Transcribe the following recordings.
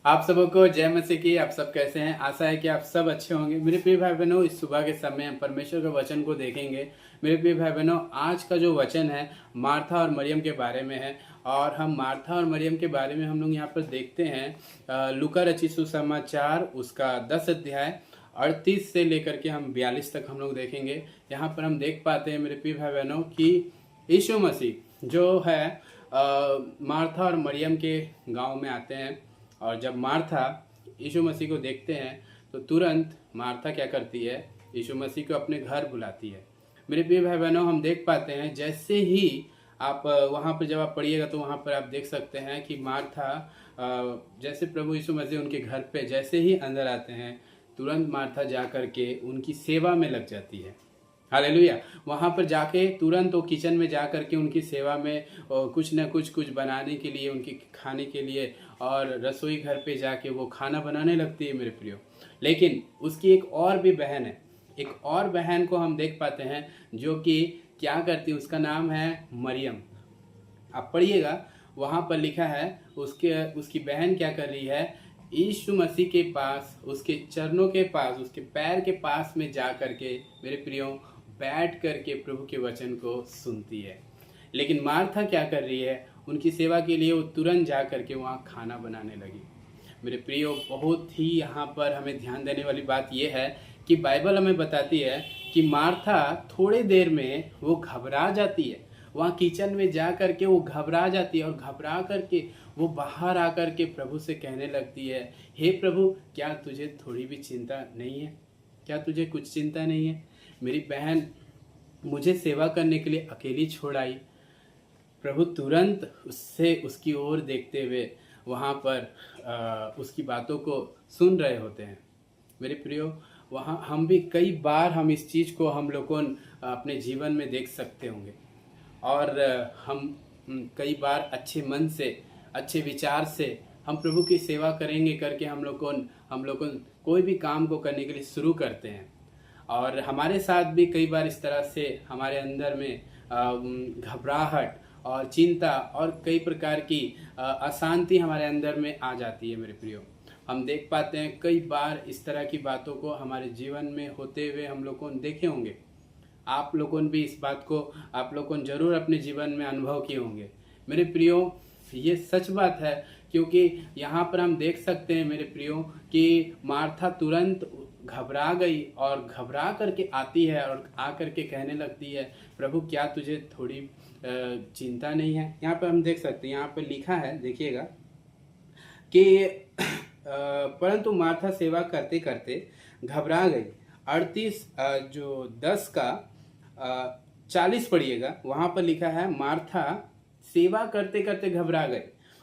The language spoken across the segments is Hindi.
आप सबको जय मसीह की। आप सब कैसे हैं? आशा है कि आप सब अच्छे होंगे। मेरे प्रिय भाई बहनों, इस सुबह के समय हम परमेश्वर के वचन को देखेंगे। मेरे प्रिय भाई बहनों, आज का जो वचन है मार्था और मरियम के बारे में है। और हम मार्था और मरियम के बारे में हम लोग यहाँ पर देखते हैं लूका रचित सुसमाचार उसका 10 अध्याय 38 से लेकर के हम 42 तक हम लोग देखेंगे। यहाँ पर हम देख पाते हैं मेरे प्रिय भाई बहनों कि यीशु मसीह जो है मार्था और मरियम के गांव में आते हैं। और जब मार्था यीशु मसीह को देखते हैं तो तुरंत मार्था क्या करती है, यीशु मसीह को अपने घर बुलाती है। मेरे प्रिय भाई बहनों, हम देख पाते हैं जैसे ही आप वहाँ पर जब आप पढ़िएगा तो वहाँ पर आप देख सकते हैं कि मार्था जैसे प्रभु यीशु मसीह उनके घर पे जैसे ही अंदर आते हैं तुरंत मार्था जा कर के उनकी सेवा में लग जाती है। हालेलुया। वहाँ पर जाके तुरंत वो किचन में जा कर के उनकी सेवा में कुछ न कुछ बनाने के लिए, उनके खाने के लिए, और रसोई घर पे जाके वो खाना बनाने लगती है मेरे प्रियो। लेकिन उसकी एक और भी बहन है, एक और बहन को हम देख पाते हैं जो कि क्या करती है, उसका नाम है मरियम। आप पढ़िएगा, वहाँ पर लिखा है उसकी बहन क्या कर रही है, यीशु मसीह के पास, उसके चरणों के पास, उसके पैर के पास में जा करके मेरे प्रियो बैठ करके प्रभु के वचन को सुनती है। लेकिन मार्था क्या कर रही है, उनकी सेवा के लिए वो तुरंत जा करके वहाँ खाना बनाने लगी। मेरे प्रियो, बहुत ही यहाँ पर हमें ध्यान देने वाली बात यह है कि बाइबल हमें बताती है कि मार्था थोड़े देर में वो घबरा जाती है। वहाँ किचन में जा करके वो घबरा जाती है और घबरा करके वो बाहर आकर के प्रभु से कहने लगती है, हे प्रभु, क्या तुझे थोड़ी भी चिंता नहीं है? क्या तुझे कुछ चिंता नहीं है? मेरी बहन मुझे सेवा करने के लिए अकेली छोड़ आई। प्रभु तुरंत उससे उसकी ओर देखते हुए वहाँ पर उसकी बातों को सुन रहे होते हैं। मेरे प्रियो, वहाँ हम भी कई बार हम इस चीज़ को हम लोगों अपने जीवन में देख सकते होंगे। और हम कई बार अच्छे मन से, अच्छे विचार से हम प्रभु की सेवा करेंगे करके हम लोगों कोई भी काम को करने के लिए शुरू करते हैं। और हमारे साथ भी कई बार इस तरह से हमारे अंदर में घबराहट और चिंता और कई प्रकार की अशांति हमारे अंदर में आ जाती है। मेरे प्रियो, हम देख पाते हैं कई बार इस तरह की बातों को हमारे जीवन में होते हुए हम लोगों ने देखे होंगे। आप लोगों ने भी इस बात को आप लोगों ने जरूर अपने जीवन में अनुभव किए होंगे। मेरे प्रियो, ये सच बात है, क्योंकि यहाँ पर हम देख सकते हैं मेरे प्रियो कि मार्था तुरंत घबरा गई और घबरा करके आती है और आकर के कहने लगती है, प्रभु, क्या तुझे थोड़ी चिंता नहीं है? यहाँ पर हम देख सकते हैं, यहाँ पर लिखा है, देखिएगा कि परंतु मार्था सेवा करते करते घबरा गई। 38 जो 10 का 40 पढ़िएगा, वहाँ पर लिखा है मार्था सेवा करते करते घबरा गई।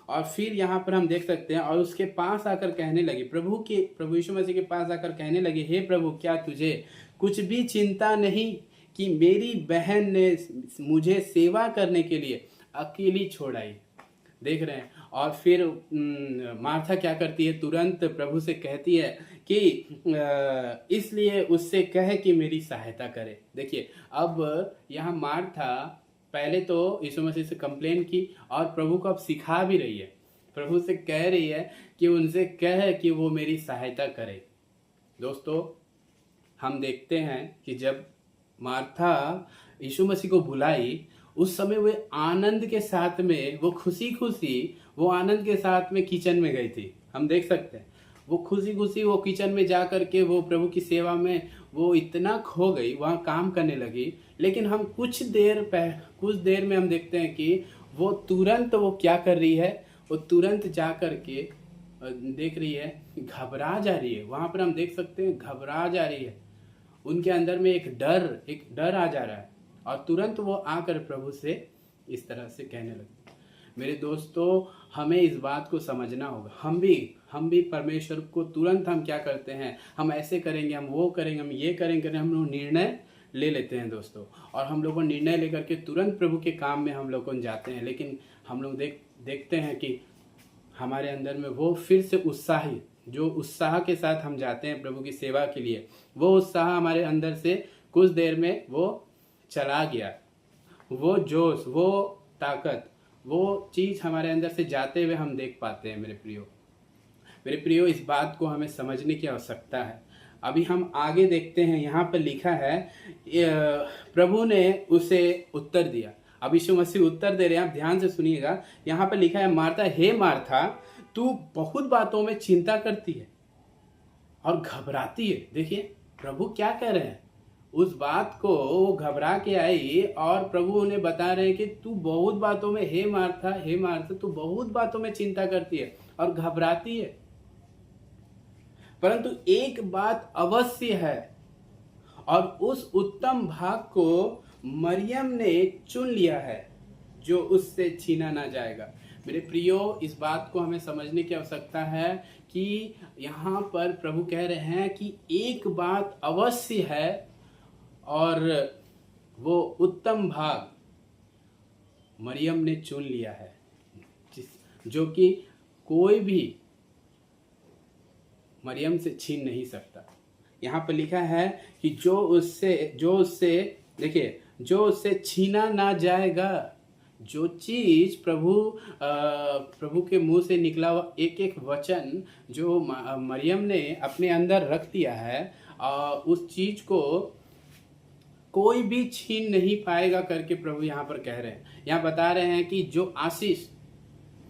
और फिर यहाँ पर हम देख सकते हैं, और उसके पास आकर कहने लगी, प्रभु यीशु मसीह के पास आकर कहने लगी, हे प्रभु, क्या तुझे कुछ भी चिंता नहीं कि मेरी बहन ने मुझे सेवा करने के लिए अकेली छोड़ आई? देख रहे हैं। और फिर मार्था क्या करती है, तुरंत प्रभु से कहती है कि इसलिए उससे कहे कि मेरी सहायता करे। देखिए, अब यहाँ मार्था पहले तो यीशु मसीह से कंप्लेन की और प्रभु को अब सिखा भी रही है। प्रभु से कह रही है कि उनसे कहे कि वो मेरी सहायता करे। दोस्तों, हम देखते हैं कि जब मार्था यीशु मसीह को बुलाई, उस समय वे आनंद के साथ में, वो खुशी वो आनंद के साथ में किचन में गई थी। हम देख सकते हैं वो खुशी वो किचन में जा कर के वो प्रभु की सेवा में वो इतना खो गई, वहाँ काम करने लगी। लेकिन हम कुछ देर में हम देखते हैं कि वो तुरंत वो क्या कर रही है, वो तुरंत जा कर के देख रही है, घबरा जा रही है। वहाँ पर हम देख सकते हैं घबरा जा रही है, उनके अंदर में एक डर आ जा रहा है। और तुरंत वो आकर प्रभु से इस तरह से कहने लगे। मेरे दोस्तों, हमें इस बात को समझना होगा। हम भी परमेश्वर को तुरंत हम क्या करते हैं, हम ऐसे करेंगे, हम वो करेंगे, हम ये करेंगे, हम लोग निर्णय ले लेते हैं दोस्तों। और हम लोगों निर्णय लेकर के तुरंत प्रभु के काम में हम लोग जाते हैं। लेकिन हम लोग देखते हैं कि हमारे अंदर में वो फिर से जो उत्साह के साथ हम जाते हैं प्रभु की सेवा के लिए, वो उत्साह हमारे अंदर से कुछ देर में वो चला गया। वो जोश, वो ताकत, वो चीज़ हमारे अंदर से जाते हुए हम देख पाते हैं मेरे प्रियो। मेरे प्रियो, इस बात को हमें समझने की आवश्यकता है। अभी हम आगे देखते हैं, यहाँ पर लिखा है प्रभु ने उसे उत्तर दिया। अब यीशु मसीह उत्तर दे रहे हैं, आप ध्यान से सुनिएगा। यहाँ पर लिखा है, मार्था, हे मार्था, तू बहुत बातों में चिंता करती है और घबराती है। देखिए प्रभु क्या कह रहे हैं, उस बात को वो घबरा के आई और प्रभु उन्हें बता रहे हैं कि तू बहुत बातों में, हे मार्था, हे मार्था, तू बहुत बातों में चिंता करती है और घबराती है, परंतु एक बात अवश्य है और उस उत्तम भाग को मरियम ने चुन लिया है जो उससे छीना ना जाएगा। मेरे प्रियो, इस बात को हमें समझने की आवश्यकता है कि यहाँ पर प्रभु कह रहे हैं कि एक बात अवश्य है और वो उत्तम भाग मरियम ने चुन लिया है, जो कि कोई भी मरियम से छीन नहीं सकता। यहाँ पर लिखा है कि जो उससे देखिए, जो उससे छीना ना जाएगा। जो चीज प्रभु के मुंह से निकला हुआ एक एक वचन जो मरियम ने अपने अंदर रख दिया है, उस चीज को कोई भी छीन नहीं पाएगा करके प्रभु यहाँ पर कह रहे हैं। यहाँ बता रहे हैं कि जो आशीष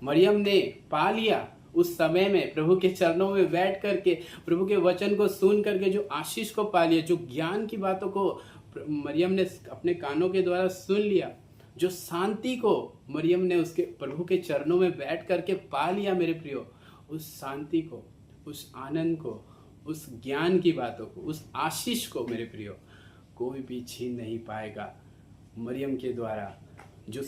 मरियम ने पा लिया उस समय में, प्रभु के चरणों में बैठ करके, प्रभु के वचन को सुन करके जो आशीष को पा लिया, जो ज्ञान की बातों को मरियम ने अपने कानों के द्वारा सुन लिया, जो शांति को मरियम ने उसके प्रभु के चरणों में बैठ करके पा लिया, मेरे प्रियो, उस शांति को, उस आनंद को, उस ज्ञान की बातों को, उस आशीष को मेरे प्रियो कोई भी छीन नहीं पाएगा। मरियम के द्वारा जो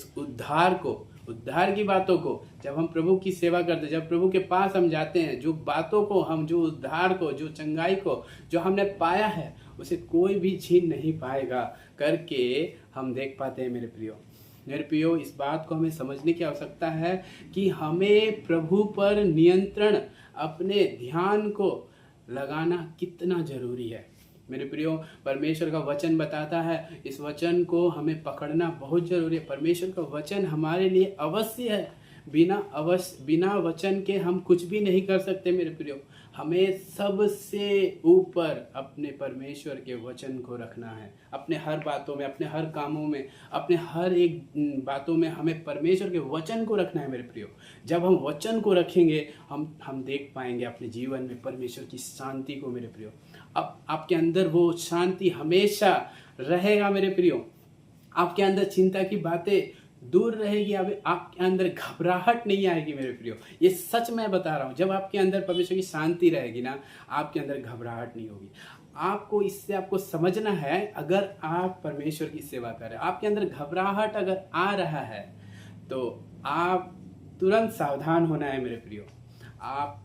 उद्धार की बातों को, जब हम प्रभु की सेवा करते, जब प्रभु के पास हम जाते हैं, जो बातों को हम, जो उद्धार को, जो चंगाई को जो हमने पाया है, उसे कोई भी छीन नहीं पाएगा करके हम देख पाते हैं। मेरे प्रियो, इस बात को हमें समझने की आवश्यकता है कि हमें प्रभु पर नियंत्रण, अपने ध्यान को लगाना कितना जरूरी है। मेरे प्रियो, परमेश्वर का वचन बताता है, इस वचन को हमें पकड़ना बहुत जरूरी है। परमेश्वर का वचन हमारे लिए अवश्य है। बिना वचन के हम कुछ भी नहीं कर सकते। मेरे प्रियो, हमें सबसे ऊपर अपने परमेश्वर के वचन को रखना है। अपने हर बातों में, अपने हर कामों में, अपने हर एक बातों में हमें परमेश्वर के वचन को रखना है। मेरे प्रियो, जब हम वचन को रखेंगे, हम देख पाएंगे अपने जीवन में परमेश्वर की शांति को। मेरे प्रियो, अब आपके अंदर वो शांति हमेशा रहेगा। मेरे प्रियो, आपके अंदर चिंता की बातें दूर रहेगी, आपके अंदर घबराहट नहीं आएगी। मेरे प्रियो, ये सच मैं बता रहा हूँ। जब आपके अंदर परमेश्वर की शांति रहेगी ना, आपके अंदर घबराहट नहीं होगी। आपको समझना है, अगर आप परमेश्वर की सेवा कर रहे हैं, आपके अंदर घबराहट अगर आ रहा है, तो आप तुरंत सावधान होना है। मेरे प्रियो, आपको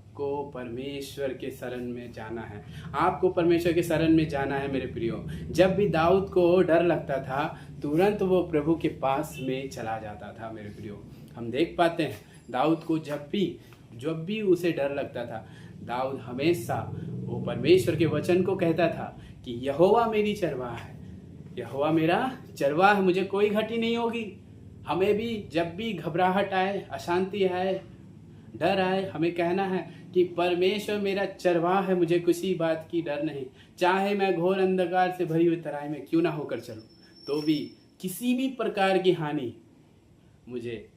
परमेश्वर के शरण में जाना है, आपको परमेश्वर के शरण में जाना है। मेरे प्रियो, जब भी दाऊद को डर लगता था, तुरंत वो प्रभु के पास में चला जाता था। मेरे प्रियो, हम देख पाते हैं दाऊद को जब भी उसे डर लगता था, दाऊद हमेशा वो परमेश्वर के वचन को कहता था कि यहोवा मेरी चरवाह है, यहोवा मेरा चरवाह है, मुझे कोई घटी नहीं होगी। हमें भी जब भी घबराहट आए, अशांति आए, डर आए, हमें कहना है कि परमेश्वर मेरा चरवाह है, मुझे किसी बात की डर नहीं। चाहे मैं घोर अंधकार से भरी हुई तराई में क्यों ना होकर चलूं, तो भी किसी भी प्रकार की हानि मुझे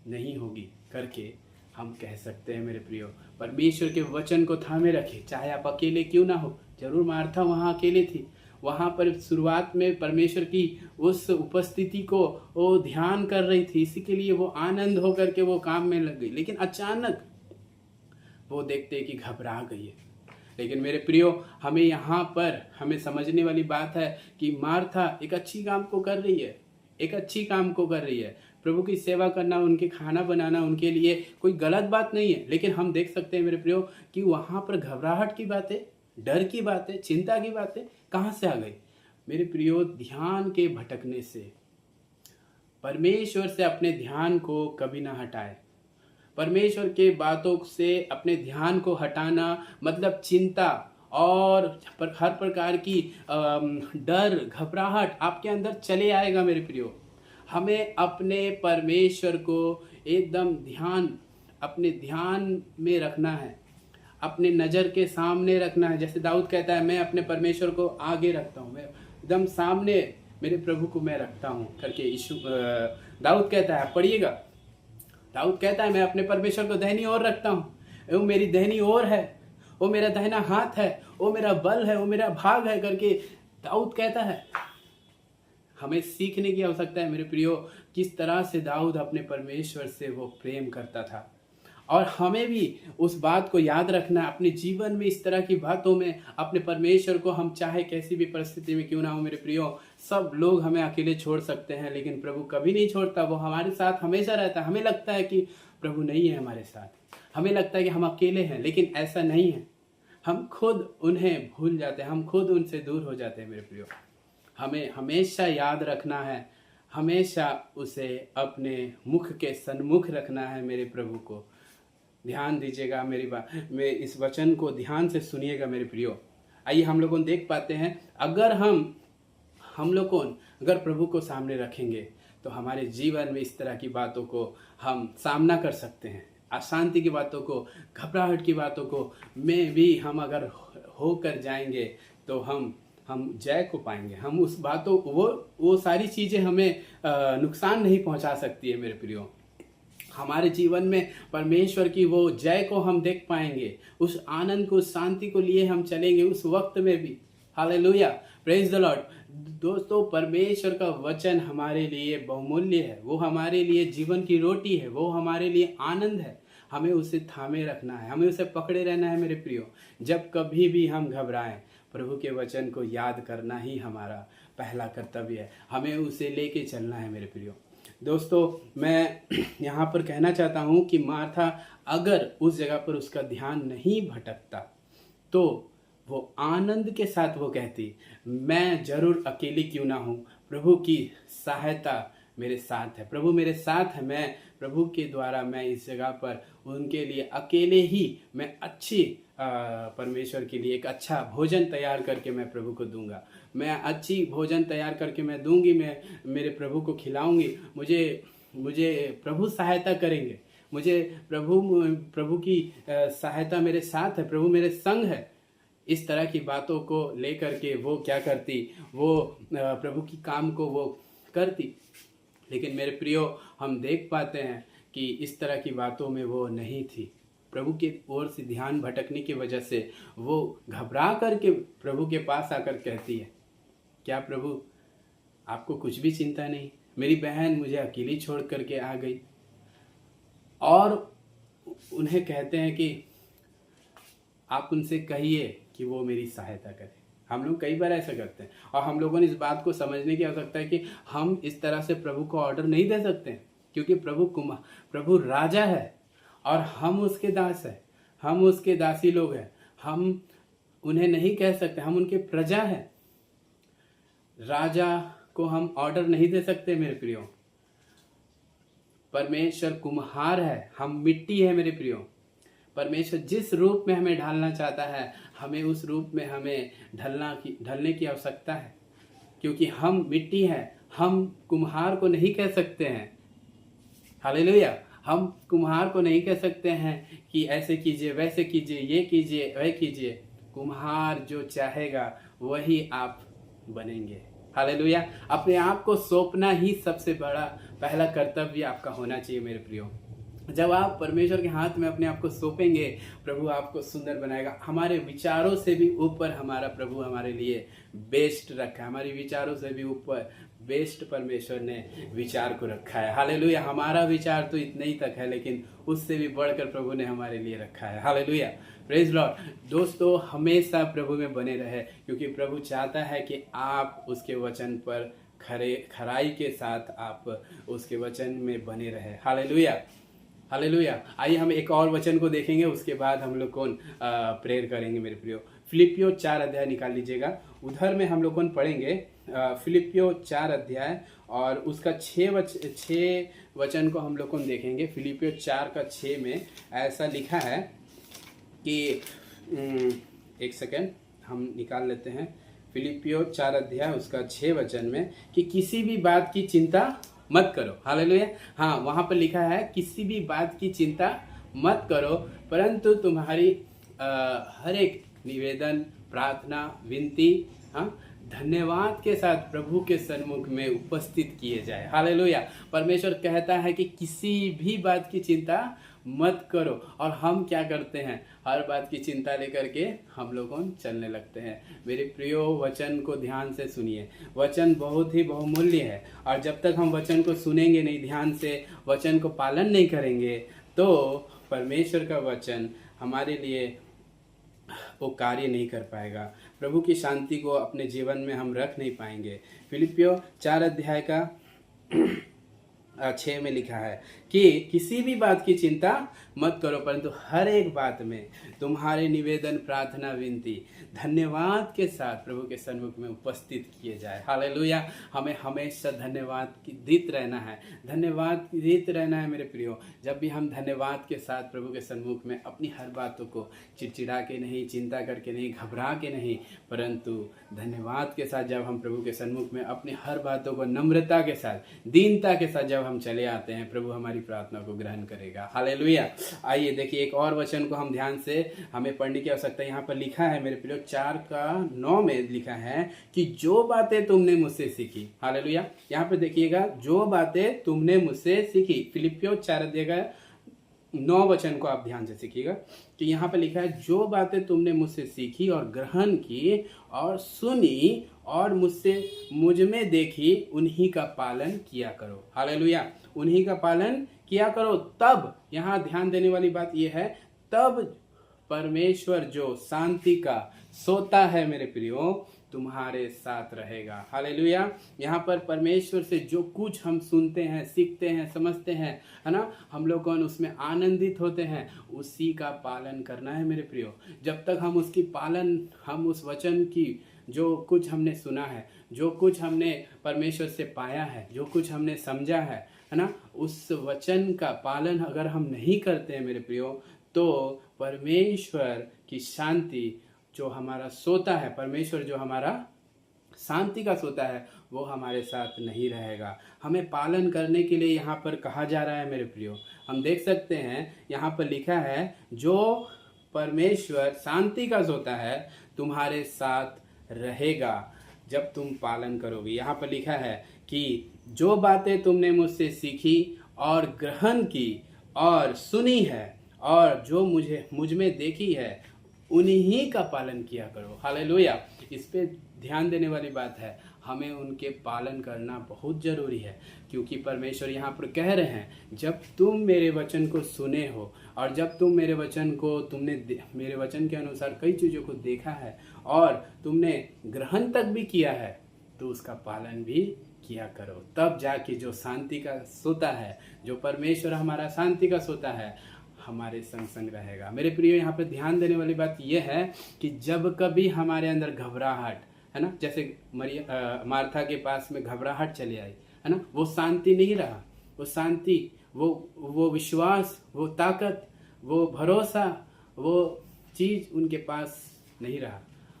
नहीं होगी करके हम कह सकते हैं। मेरे प्रियो, परमेश्वर के वचन को थामे रखें, चाहे आप अकेले क्यों ना हो। जरूर मार्था वहाँ अकेले थी, वहाँ पर शुरुआत में परमेश्वर की उस उपस्थिति को वो ध्यान कर रही थी, इसी के लिए वो आनंद होकर के वो काम में लग गई। लेकिन अचानक वो देखते कि घबरा गई है। लेकिन मेरे प्रियो, हमें यहाँ पर हमें समझने वाली बात है कि मार्था एक अच्छी काम को कर रही है। प्रभु की सेवा करना, उनके खाना बनाना उनके लिए कोई गलत बात नहीं है। लेकिन हम देख सकते हैं मेरे प्रियो कि वहाँ पर घबराहट की बातें, डर की बातें, चिंता की बातें कहाँ से आ गई। मेरे प्रियो, ध्यान के भटकने से। परमेश्वर से अपने ध्यान को कभी ना हटाए। परमेश्वर के बातों से अपने ध्यान को हटाना मतलब चिंता और हर प्रकार की डर, घबराहट आपके अंदर चले आएगा। मेरे प्रियो, हमें अपने परमेश्वर को एकदम अपने ध्यान में रखना है। अपने नज़र के सामने रखना है। जैसे दाऊद कहता है, मैं अपने परमेश्वर को आगे रखता हूँ, मैं एकदम सामने मेरे प्रभु को मैं रखता हूँ करके दाऊद कहता है। पढ़िएगा, दाऊद कहता है, मैं अपने परमेश्वर को दाहिनी ओर रखता हूँ, वो मेरी दाहिनी ओर है, वो मेरा दाहिना हाथ है, वो मेरा बल है, वो मेरा भाग है करके दाऊद कहता है। हमें सीखने की आवश्यकता है मेरे प्रियो, किस तरह से दाऊद अपने परमेश्वर से वो प्रेम करता था। और हमें भी उस बात को याद रखना है अपने जीवन में। इस तरह की बातों में अपने परमेश्वर को हम चाहे कैसी भी परिस्थिति में क्यों ना हो मेरे प्रियो, सब लोग हमें अकेले छोड़ सकते हैं, लेकिन प्रभु कभी नहीं छोड़ता। वो हमारे साथ हमेशा रहता है। हमें लगता है कि प्रभु नहीं है हमारे साथ, हमें लगता है कि हम अकेले हैं, लेकिन ऐसा नहीं है। हम खुद उन्हें भूल जाते हैं, हम खुद उनसे दूर हो जाते हैं मेरे प्रियो। हमें हमेशा याद रखना है, हमेशा उसे अपने मुख के सन्मुख रखना है मेरे प्रभु को। ध्यान दीजिएगा मेरी बात में, इस वचन को ध्यान से सुनिएगा मेरे प्रियो। आइए हम लोगों देख पाते हैं, अगर हम लोगों अगर प्रभु को सामने रखेंगे तो हमारे जीवन में इस तरह की बातों को हम सामना कर सकते हैं। अशांति की बातों को, घबराहट की बातों को में भी हम अगर होकर जाएंगे तो हम जय को पाएंगे। हम उस बातों वो सारी चीज़ें हमें नुकसान नहीं पहुंचा सकती है मेरे प्रियो। हमारे जीवन में परमेश्वर की वो जय को हम देख पाएंगे, उस आनंद को, उस शांति को लिए हम चलेंगे उस वक्त में भी। Hallelujah, praise the Lord. दोस्तों, परमेश्वर का वचन हमारे लिए बहुमूल्य है, वो हमारे लिए जीवन की रोटी है, वो हमारे लिए आनंद है। हमें उसे थामे रखना है, हमें उसे पकड़े रहना है मेरे प्रियो। जब कभी भी हम घबराएं, प्रभु के वचन को याद करना ही हमारा पहला कर्तव्य है। हमें उसे लेके चलना है मेरे प्रियो। दोस्तों, मैं यहाँ पर कहना चाहता हूँ कि मार्था अगर उस जगह पर उसका ध्यान नहीं भटकता तो वो आनंद के साथ वो कहती, मैं जरूर अकेली क्यों ना हूँ, प्रभु की सहायता मेरे साथ है, प्रभु मेरे साथ है। मैं प्रभु के द्वारा मैं इस जगह पर उनके लिए अकेले ही मैं अच्छी परमेश्वर के लिए एक अच्छा भोजन तैयार करके मैं प्रभु को दूंगा। मैं अच्छी भोजन तैयार करके मैं दूंगी, मैं मेरे प्रभु को खिलाऊंगी। मुझे प्रभु सहायता करेंगे, मुझे प्रभु की सहायता मेरे साथ है, प्रभु मेरे संग है। इस तरह की बातों को लेकर के वो क्या करती, वो प्रभु की काम को वो करती। लेकिन मेरे प्रियो, हम देख पाते हैं कि इस तरह की बातों में वो नहीं थी। प्रभु की ओर से ध्यान भटकने की वजह से वो घबरा करके प्रभु के पास आकर कहती है, क्या प्रभु आपको कुछ भी चिंता नहीं, मेरी बहन मुझे अकेली छोड़ करके आ गई। और उन्हें कहते हैं कि आप उनसे कहिए कि वो मेरी सहायता करे। हम लोग कई बार ऐसा करते हैं, और हम लोगों ने इस बात को समझने की आवश्यकता है कि हम इस तरह से प्रभु को ऑर्डर नहीं दे सकते, क्योंकि प्रभु राजा है और हम उसके दास हैं, हम उसके दासी लोग हैं। हम उन्हें नहीं कह सकते, हम उनके प्रजा हैं। राजा को हम ऑर्डर नहीं दे सकते मेरे प्रियो। परमेश्वर कुम्हार है, हम मिट्टी है मेरे प्रियो। परमेश्वर जिस रूप में हमें ढालना चाहता है, हमें उस रूप में हमें ढलने की आवश्यकता है, क्योंकि हम मिट्टी हैं। हम कुम्हार को नहीं कह सकते हैं, हालेलुया, हम कुम्हार को नहीं कह सकते हैं कि ऐसे कीजिए, वैसे कीजिए, ये कीजिए, वह कीजिए। कुम्हार जो चाहेगा वही आप बनेंगे। हालेलुया। अपने आप को सौंपना ही सबसे बड़ा पहला कर्तव्य आपका होना चाहिए मेरे प्रियो। जब आप परमेश्वर के हाथ में अपने आप को सौंपेंगे, प्रभु आपको सुंदर बनाएगा। हमारे विचारों से भी ऊपर हमारा प्रभु हमारे लिए बेस्ट रखा है। हमारे विचारों से भी ऊपर बेस्ट परमेश्वर ने विचार को रखा है। हालेलुया। हमारा विचार तो इतना ही तक है, लेकिन उससे भी बढ़कर प्रभु ने हमारे लिए रखा है। Hallelujah, praise Lord. दोस्तों, हमेशा प्रभु में बने रहे, क्योंकि प्रभु चाहता है कि आप उसके वचन पर खराई के साथ आप उसके वचन में बने रहे। Hallelujah, hallelujah. आइए हम एक और वचन को देखेंगे, उसके बाद हम लोग कौन प्रेयर करेंगे मेरे प्रियो। फिलिपियो 4 अध्याय निकाल लीजिएगा, उधर में हम लोग कौन पढ़ेंगे। फिलिपियो 4 अध्याय और उसका 6 वचन को हम लोग कौन देखेंगे। फिलिपियो 4 का 6 में ऐसा लिखा है कि एक सेकेंड हम निकाल लेते हैं। फिलिपियो 4 अध्याय उसका 6 वचन में कि किसी भी बात की चिंता मत करो। हालेलुया। हाँ, वहाँ पर लिखा है किसी भी बात की चिंता मत करो, परंतु तुम्हारी हर एक निवेदन, प्रार्थना, विनती, हाँ, धन्यवाद के साथ प्रभु के सन्मुख में उपस्थित किए जाए। हालेलुया। परमेश्वर कहता है कि किसी भी बात की चिंता मत करो। और हम क्या करते हैं? हर बात की चिंता लेकर के हम लोगों चलने लगते हैं। मेरे प्रियो, वचन को ध्यान से सुनिए। वचन बहुत ही बहुमूल्य है, और जब तक हम वचन को सुनेंगे नहीं, ध्यान से वचन को पालन नहीं करेंगे, तो परमेश्वर का वचन हमारे लिए वो कार्य नहीं कर पाएगा। प्रभु की शांति को अपने जीवन में हम रख नहीं पाएंगे। फिलिपियो 4 अध्याय का 6 में लिखा है कि किसी भी बात की चिंता मत करो, परंतु हर एक बात में तुम्हारे निवेदन, प्रार्थना, विनती धन्यवाद के साथ प्रभु के सन्मुख में उपस्थित किए जाए। हालेलुया। हमें हमेशा धन्यवाद की दीत रहना है, धन्यवाद की दीत रहना है मेरे प्रियो। जब भी हम धन्यवाद के साथ प्रभु के सन्मुख में अपनी हर बातों को चिड़चिड़ा के नहीं, चिंता करके नहीं, घबरा के नहीं, परंतु धन्यवाद के साथ जब हम प्रभु के सन्मुख में अपनी हर बातों को नम्रता के साथ, दीनता के साथ जब हम चले आते हैं, प्रभु हमारी प्रार्थना को ग्रहण करेगा। हालेलुया। आइए देखिए, एक और वचन को हम ध्यान से हमें पढ़ने की आवश्यकता है। यहाँ पर लिखा है मेरे प्रियो 4:9 में लिखा है कि जो बातें तुमने मुझसे सीखी। हालेलुया। यहाँ पे देखिएगा, जो बातें तुमने मुझसे सीखी। फिलिपियो 4:9 वचन को आप ध्यान से सीखिएगा कि यहाँ पे लिखा है, जो बातें तुमने मुझसे सीखी और ग्रहण की और सुनी और मुझ में देखी, उन्हीं का पालन किया करो। हालेलुया। उन्हीं का पालन किया करो। तब, यहाँ ध्यान देने वाली बात यह है, तब परमेश्वर जो शांति का सोता है मेरे प्रियो, तुम्हारे साथ रहेगा। हालेलुया। यहाँ पर परमेश्वर से जो कुछ हम सुनते हैं, सीखते हैं, समझते हैं, है ना, हम लोग कौन उसमें आनंदित होते हैं, उसी का पालन करना है मेरे प्रियो। जब तक हम उसकी पालन, हम उस वचन की जो कुछ हमने सुना है, जो कुछ हमने परमेश्वर से पाया है, जो कुछ हमने समझा है ना, उस वचन का पालन अगर हम नहीं करते हैं मेरे प्रियो, तो परमेश्वर की शांति जो हमारा सोता है, परमेश्वर जो हमारा शांति का सोता है, वो हमारे साथ नहीं रहेगा। हमें पालन करने के लिए यहाँ पर कहा जा रहा है मेरे प्रियो। हम देख सकते हैं यहाँ पर लिखा है, जो परमेश्वर शांति का सोता है तुम्हारे साथ रहेगा जब तुम पालन करोगे। यहाँ पर लिखा है कि जो बातें तुमने मुझसे सीखी और ग्रहण की और सुनी है और जो मुझ में देखी है, उन्हीं का पालन किया करो। हालेलुया। इस पे ध्यान देने वाली बात है, हमें उनके पालन करना बहुत ज़रूरी है, क्योंकि परमेश्वर यहाँ पर कह रहे हैं, जब तुम मेरे वचन को सुने हो और जब तुम मेरे वचन के अनुसार कई चीज़ों को देखा है और तुमने ग्रहण तक भी किया है, तो उसका पालन भी किया करो। तब जाके जो शांति का सोता है, जो परमेश्वर हमारा शांति का सोता है, हमारे संग संग रहेगा। मेरे प्रियो, यहाँ पे ध्यान देने वाली बात यह है कि जब कभी हमारे अंदर घबराहट, है ना, जैसे मार्था के पास में घबराहट चली आई, है ना, वो शांति नहीं रहा। वो शांति, वो विश्वास, वो ताकत, वो भरोसा, वो चीज़ उनके पास नहीं रहा।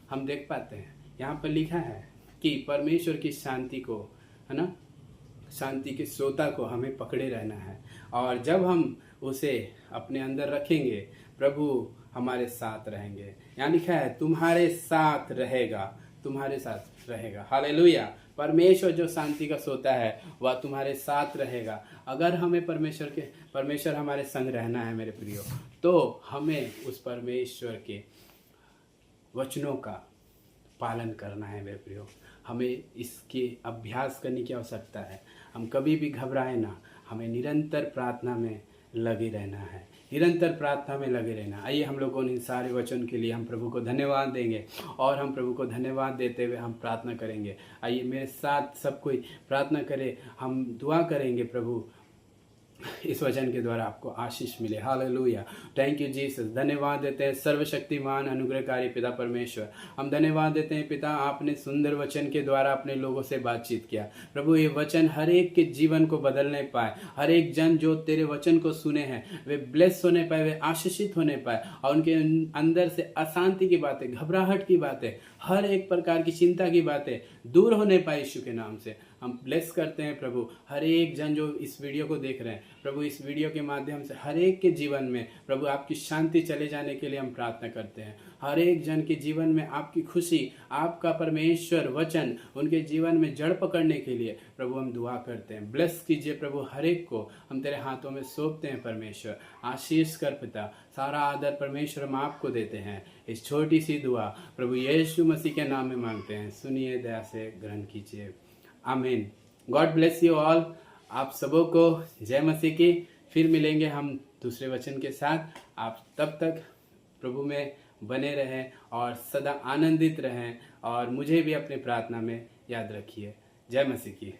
हम देख पाते हैं यहाँ पर लिखा है कि परमेश्वर की शांति को, है ना, शांति के सोता को हमें पकड़े रहना है, और जब हम उसे अपने अंदर रखेंगे, प्रभु हमारे साथ रहेंगे। यहाँ लिखा है, तुम्हारे साथ रहेगा, तुम्हारे साथ रहेगा। हालेलुया। परमेश्वर जो शांति का सोता है वह तुम्हारे साथ रहेगा। अगर हमें परमेश्वर हमारे संग रहना है मेरे प्रियो, तो हमें उस परमेश्वर के वचनों का पालन करना है मेरे प्रियो। हमें इसके अभ्यास करने की आवश्यकता है। हम कभी भी घबराए ना, हमें निरंतर प्रार्थना में लगे रहना है, निरंतर प्रार्थना में लगे रहना। आइए हम लोगों इन सारे वचन के लिए हम प्रभु को धन्यवाद देंगे, और हम प्रभु को धन्यवाद देते हुए हम प्रार्थना करेंगे। आइए मेरे साथ सब कोई प्रार्थना करे, हम दुआ करेंगे, प्रभु इस वचन के द्वारा आपको आशीष मिले। हालेलुया। Thank you Jesus. धन्यवाद देते हैं सर्वशक्तिमान अनुग्रहकारी पिता परमेश्वर। हम धन्यवाद देते हैं पिता, आपने सुंदर वचन के द्वारा अपने लोगों से बातचीत किया। प्रभु ये वचन हर एक के जीवन को बदलने पाए, हर एक जन जो तेरे वचन को सुने हैं वे ब्लेस होने पाए, वे आशीषित होने पाए, और उनके अंदर से अशांति की बातें, घबराहट की बातें, हर एक प्रकार की चिंता की बातें दूर होने पाए यीशु के नाम से। हम ब्लेस करते हैं प्रभु हर एक जन जो इस वीडियो को देख रहे हैं प्रभु। इस वीडियो के माध्यम से हर एक के जीवन में प्रभु आपकी शांति चले जाने के लिए हम प्रार्थना करते हैं। हर एक जन के जीवन में आपकी खुशी, आपका परमेश्वर वचन उनके जीवन में जड़ पकड़ने के लिए प्रभु हम दुआ करते हैं। ब्लेस कीजिए प्रभु, हर एक को हम तेरे हाथों में सौंपते हैं परमेश्वर। आशीष कर पिता, सारा आदर परमेश्वर हम आपको देते हैं। इस छोटी सी दुआ प्रभु यीशु मसीह के नाम में मांगते हैं, सुनिए, दया से ग्रहण कीजिए। आमीन। God bless you all. आप सबों को जय मसीह की। फिर मिलेंगे हम दूसरे वचन के साथ। आप तब तक प्रभु में बने रहें और सदा आनंदित रहें और मुझे भी अपने प्रार्थना में याद रखिए। जय मसीह की।